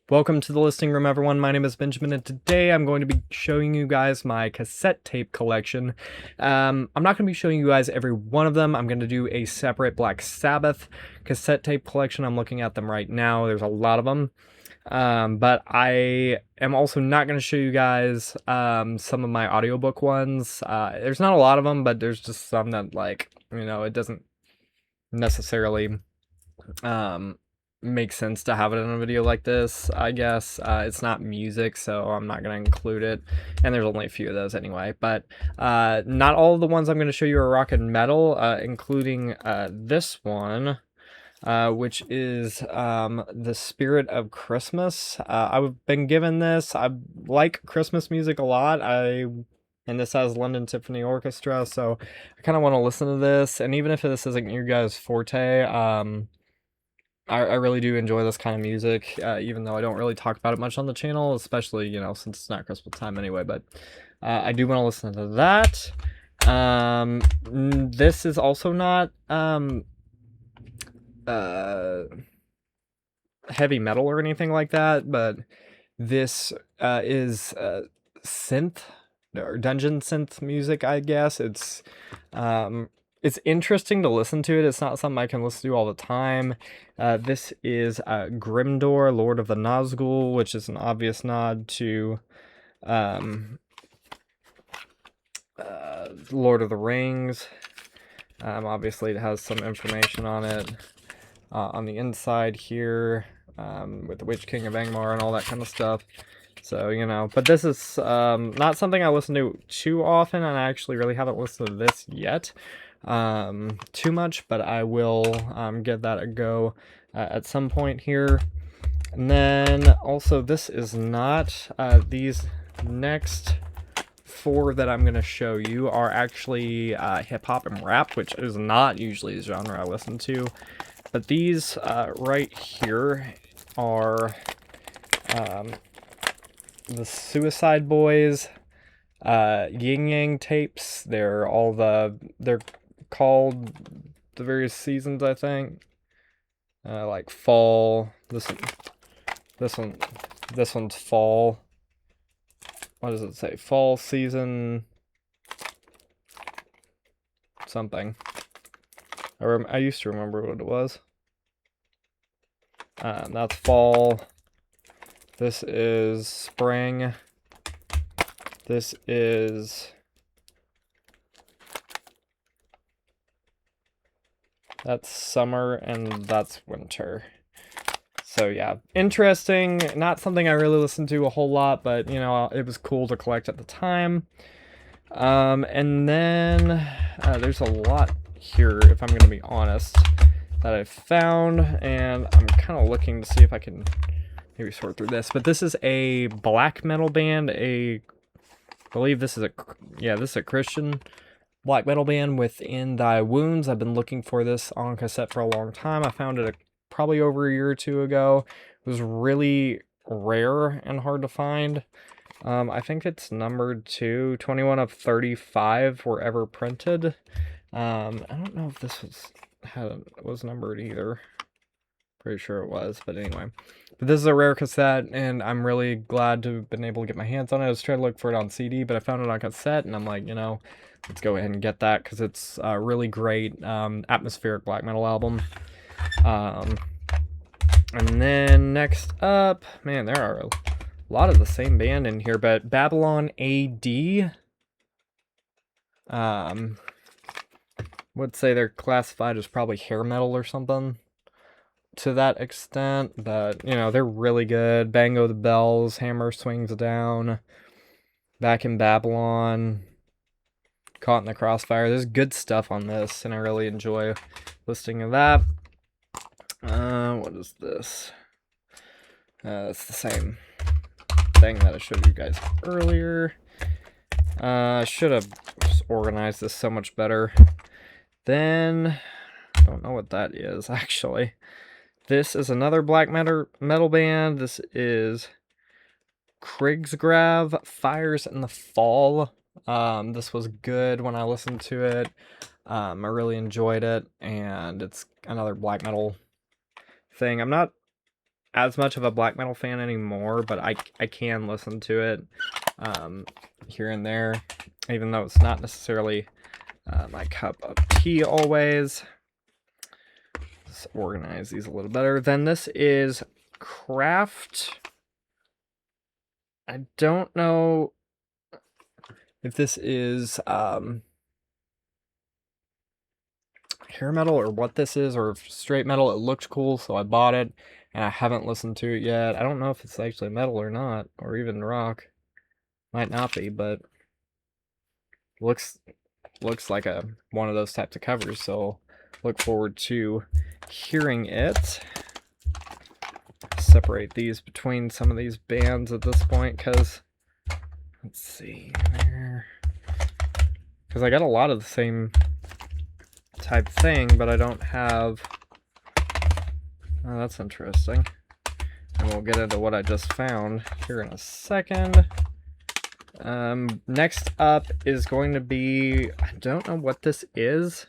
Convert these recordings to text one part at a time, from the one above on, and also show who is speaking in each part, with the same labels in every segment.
Speaker 1: Welcome to the listing room, everyone. My name is Benjamin, and today I'm going to be showing you guys my cassette tape collection. I'm not going to be showing you guys every one of them. I'm going to do a separate Black Sabbath cassette tape collection. I'm looking at them right now. There's a lot of them. But I am also not going to show you guys some of my audiobook ones. There's not a lot of them, but there's just some that, like, it doesn't necessarily makes sense to have it in a video like this, I guess. It's not music, so I'm not going to include it, and there's only a few of those anyway. But not all of the ones I'm going to show you are rock and metal, including this one, which is The Spirit of Christmas. I've been given this. I like Christmas music a lot. And this has London Symphony Orchestra, so I kind of want to listen to this. And even if this isn't your guys' forte, I really do enjoy this kind of music, even though I don't really talk about it much on the channel, especially, since it's not Christmas time anyway, but I do want to listen to that. This is also not heavy metal or anything like that, but this is synth or dungeon synth music, I guess. It's interesting to listen to it. It's not something I can listen to all the time. This is Grimdor, Lord of the Nazgul, which is an obvious nod to Lord of the Rings. Obviously, it has some information on it on the inside here, with the Witch King of Angmar and all that kind of stuff. So, but this is not something I listen to too often, and I actually really haven't listened to this yet too much, but I will give that a go at some point here. And then also, this is not these next four that I'm going to show you are actually hip-hop and rap, which is not usually a genre I listen to, but these right here are the Suicide Boys Yin Yang tapes. They're called the various seasons, I think. Like fall. This one's fall. What does it say? Fall season something. I used to remember what it was. That's fall. This is spring. This is that's summer, and that's winter. So yeah, interesting. Not something I really listened to a whole lot, but it was cool to collect at the time. And then there's a lot here, if I'm gonna be honest, that I found, and I'm kind of looking to see if I can maybe sort through this. But this is a black metal band. I believe this is a Christian black metal band, Within Thy Wounds. I've been looking for this on cassette for a long time. I found it probably over a year or two ago. It was really rare and hard to find. I think it's numbered too. 21 of 35 were ever printed. I don't know if this was numbered either. Pretty sure it was, but anyway. But this is a rare cassette, and I'm really glad to have been able to get my hands on it. I was trying to look for it on CD, but I found it on cassette, and I'm like, let's go ahead and get that, because it's a really great atmospheric black metal album. And then next up, man, there are a lot of the same band in here, but Babylon AD. Would say they're classified as probably hair metal or something to that extent, but they're really good. Bango the Bells, Hammer Swings Down, Back in Babylon, Caught in the Crossfire. There's good stuff on this, and I really enjoy listening to that. What is this? It's the same thing that I showed you guys earlier. I should have organized this so much better. Then, I don't know what that is, actually. This is another black metal band. This is Krigsgrav, Fires in the Fall. This was good when I listened to it. I really enjoyed it, and it's another black metal thing. I'm not as much of a black metal fan anymore, but I can listen to it here and there, even though it's not necessarily my cup of tea always. Let's organize these a little better. Then this is Craft. I don't know if this is hair metal or what this is, or straight metal. It looked cool, so I bought it, and I haven't listened to it yet. I don't know if it's actually metal or not, or even rock. Might not be, but looks like one of those types of covers, so look forward to hearing it. Separate these between some of these bands at this point, because let's see there, because I got a lot of the same type thing, but I don't have. Oh, that's interesting. And we'll get into what I just found here in a second. Next up is going to be, I don't know what this is.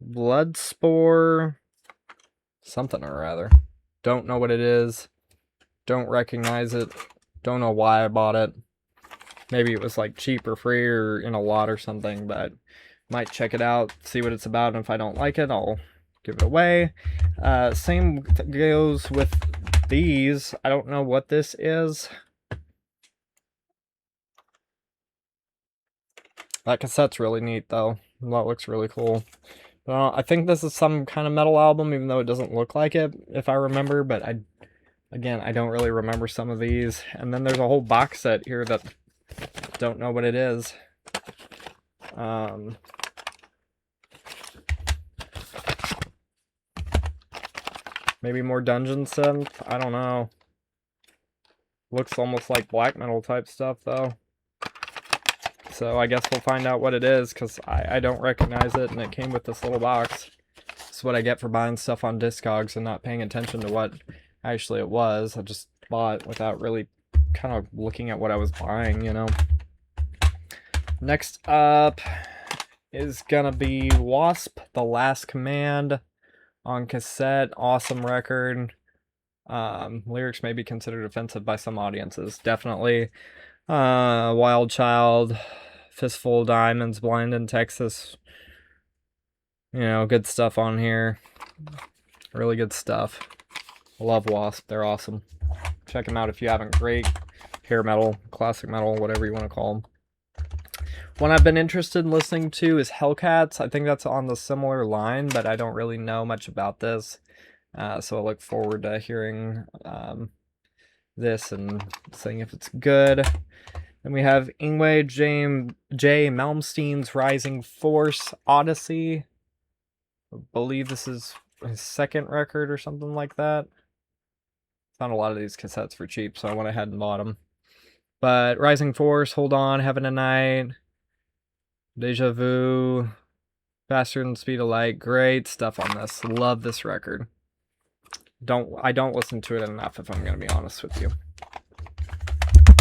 Speaker 1: Bloodspore something or other. Don't know what it is. Don't recognize it. Don't know why I bought it. Maybe it was like cheap or free or in a lot or something, but might check it out, see what it's about, and if I don't like it, I'll give it away. Same goes with these. I don't know what this is. That cassette's really neat, though. That looks really cool. I think this is some kind of metal album, even though it doesn't look like it, if I remember, but again, I don't really remember some of these. And then there's a whole box set here that don't know what it is. Maybe more dungeon synth? I don't know. Looks almost like black metal type stuff, though. So I guess we'll find out what it is, because I don't recognize it, and it came with this little box. This is what I get for buying stuff on Discogs and not paying attention to what actually it was. I just bought without really kind of looking at what I was buying, you know. Next up is gonna be w.a.s.p, The Last Command on cassette. Awesome record. Lyrics may be considered offensive by some audiences. Definitely. Wild Child, Fistful of Diamonds, Blind in Texas. You know, good stuff on here. Really good stuff. I love w.a.s.p. They're awesome. Check them out if you haven't. Great hair metal, classic metal, whatever you want to call them. One I've been interested in listening to is Hellcats. I think that's on the similar line, but I don't really know much about this. So I look forward to hearing this and seeing if it's good. Then we have Yngwie J. Malmsteen's Rising Force Odyssey. I believe this is his second record or something like that. Found a lot of these cassettes for cheap, so I went ahead and bought them. But Rising Force, Hold On, Heaven and Night, Deja Vu, Faster Than the Speed of Light. Great stuff on this. Love this record. I don't listen to it enough, if I'm going to be honest with you.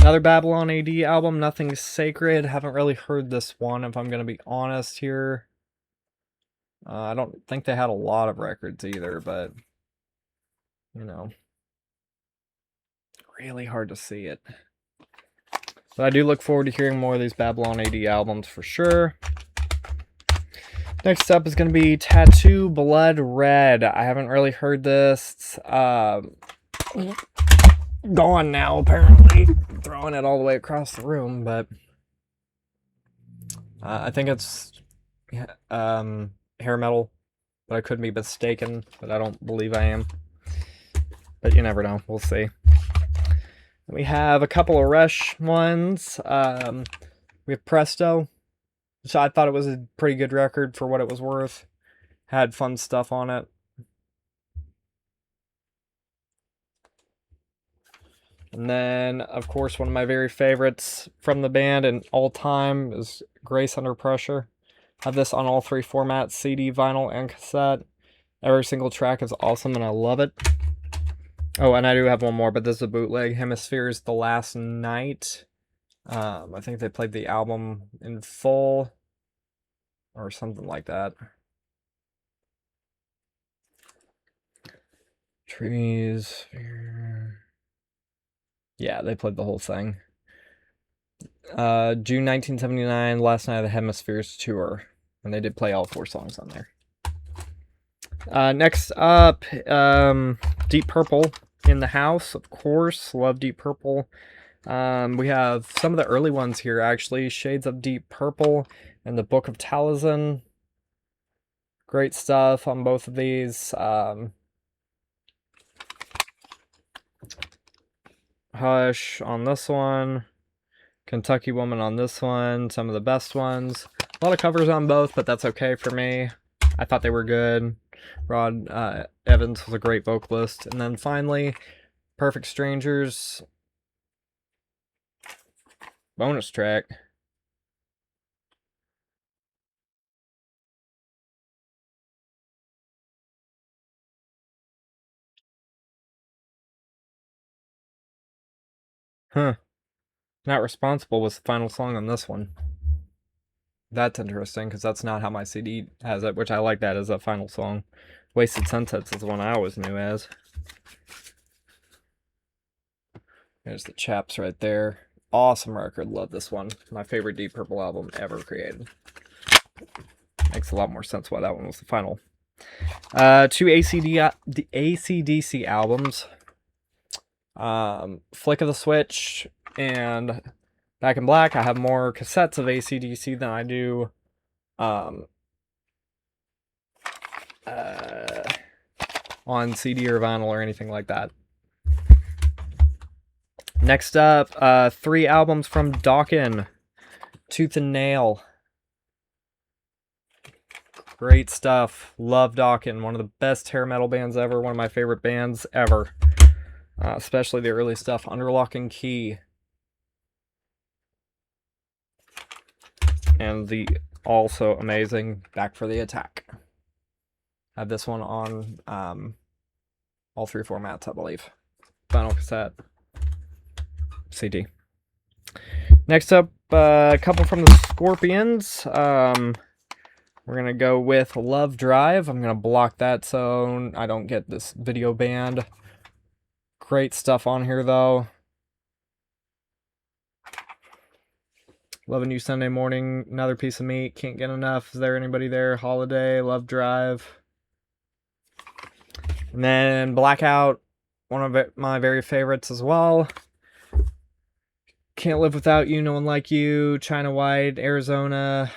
Speaker 1: Another Babylon AD album, Nothing Sacred. Haven't really heard this one, if I'm going to be honest here. I don't think they had a lot of records either, but, you know, really hard to see it. But I do look forward to hearing more of these Babylon AD albums for sure. Next up is going to be Tattoo Blood Red. I haven't really heard this. Gone now, apparently. Throwing it all the way across the room, but I think it's hair metal, but I could be mistaken, but I don't believe I am. But you never know. We'll see. We have a couple of Rush ones. We have Presto, which I thought it was a pretty good record for what it was worth. Had fun stuff on it. And then, of course, one of my very favorites from the band and all time is Grace Under Pressure. Have this on all three formats, CD, vinyl, and cassette. Every single track is awesome, and I love it. Oh, and I do have one more, but this is a bootleg. Hemisphere's The Last Night. I think they played the album in full, or something like that. Trees. Yeah, they played the whole thing. June 1979, Last Night of the Hemispheres tour. And they did play all 4 songs on there. Next up, Deep Purple, In the House, of course. Love Deep Purple. We have some of the early ones here, actually. Shades of Deep Purple and the Book of Taliesin. Great stuff on both of these. Hush on this one. Kentucky Woman on this one. Some of the best ones. A lot of covers on both, but that's okay for me. I thought they were good. Rod Evans was a great vocalist. And then finally, Perfect Strangers. Bonus track. Huh. Not Responsible was the final song on this one. That's interesting, because that's not how my CD has it, which I like that as a final song. Wasted Sunsets is the one I always knew as. There's the Chaps right there. Awesome record. Love this one. My favorite Deep Purple album ever created. Makes a lot more sense why that one was the final. 2 AC/DC albums. Flick of the Switch and Back in Black. I have more cassettes of AC/DC than I do on CD or vinyl or anything like that. Next up, 3 albums from Dokken. Tooth and Nail. Great stuff. Love Dokken. One of the best hair metal bands ever. One of my favorite bands ever. Especially the early stuff. Under Lock and Key. And the also amazing Back for the Attack. I have this one on all 3 formats, I believe. Vinyl, cassette, CD. Next up, a couple from the Scorpions. We're going to go with Love Drive. I'm going to block that so I don't get this video banned. Great stuff on here, though. Loving You Sunday Morning, Another Piece of Meat, Can't Get Enough, Is There Anybody There, Holiday, Love Drive. And then Blackout, one of my very favorites as well. Can't Live Without You, No One Like You, China White, Arizona,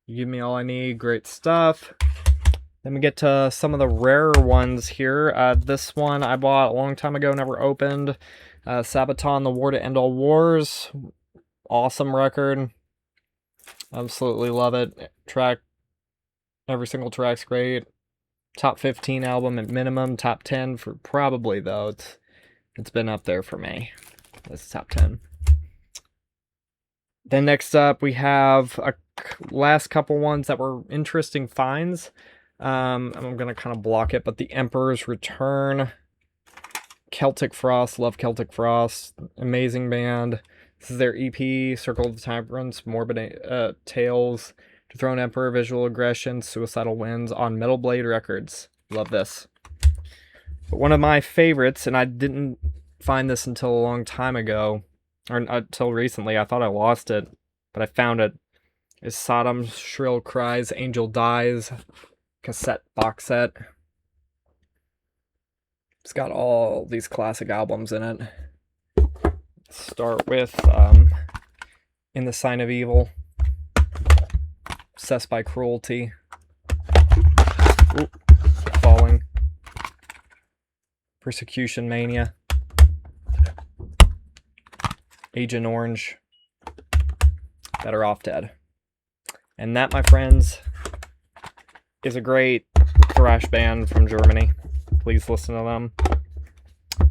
Speaker 1: You Give Me All I Need, great stuff. Then we get to some of the rarer ones here. This one I bought a long time ago, never opened. Sabaton, The War to End All Wars. Awesome record. Absolutely love it. Every single track's great. Top 15 album at minimum. Top 10 for probably, though. It's been up there for me. This is top 10. Then next up, we have a last couple ones that were interesting finds. I'm going to kind of block it, but The Emperor's Return. Celtic Frost. Love Celtic Frost. Amazing band. This is their EP, Circle of the Tyrants, Morbid Tales, Dethroned Emperor, Visual Aggression, Suicidal Winds on Metal Blade Records. Love this. But one of my favorites, and I didn't find this until a long time ago, or until recently, I thought I lost it, but I found it, is Sodom's Shrill Cries, Angel Dies, cassette box set. It's got all these classic albums in it. Start with In the Sign of Evil, Obsessed by Cruelty, Falling, Persecution Mania, Agent Orange, Better Off Dead. And that, my friends, is a great thrash band from Germany. Please listen to them.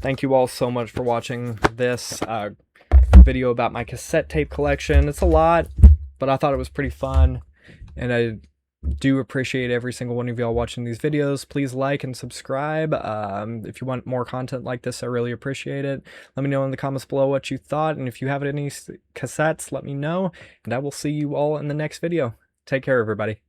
Speaker 1: Thank you all so much for watching this video about my cassette tape collection. It's a lot, but I thought it was pretty fun, and I do appreciate every single one of y'all watching these videos. Please like and subscribe. If you want more content like this, I really appreciate it. Let me know in the comments below what you thought, and if you have any cassettes, let me know, and I will see you all in the next video. Take care, everybody.